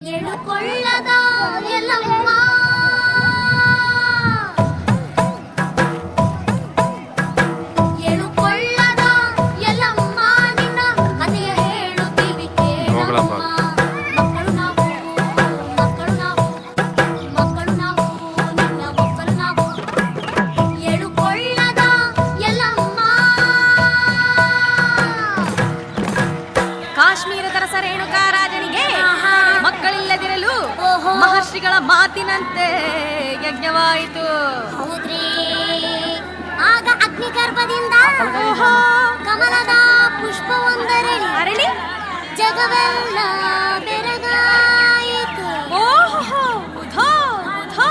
ಎಳುಕೊಳ್ಳದ ಎಲ್ಲಮ್ಮ ಎಳುಕೊಳ್ಳದ ಎಲ್ಲಮ್ಮ ನಿನ್ನ ಕಥೆಯ ಹೇಳುತ್ತೀವಿ ಕೇಳಮ್ಮ. ಮಕ್ಕಳು ನಾವು ನಿನ್ನ ಮಕ್ಕಳು ನಾವು ಎಳುಕೊಳ್ಳದ ಎಲ್ಲಮ್ಮ. ಕಾಶ್ಮೀರದ ರಸ ರೇಣುಕಾ ರಾಜನಿಗೆ ಮಕ್ಕಳಿಲ್ಲದಿರಲು ಮಹರ್ಷಿಗಳ ಮಾತಿನಂತೆ ಯಜ್ಞವಾಯಿತು. ಹೌದ್ರಿ, ಆಗ ಅಗ್ನಿಗರ್ಭದಿಂದ ಕಮಲದ ಪುಷ್ಪವೊಂದರಳಿ ಅರಳಿ ಜಗವೆಲ್ಲ ಬೆರಗಾಯಿತು. ಓಹೋ ಉಧೋ ಉಧೋ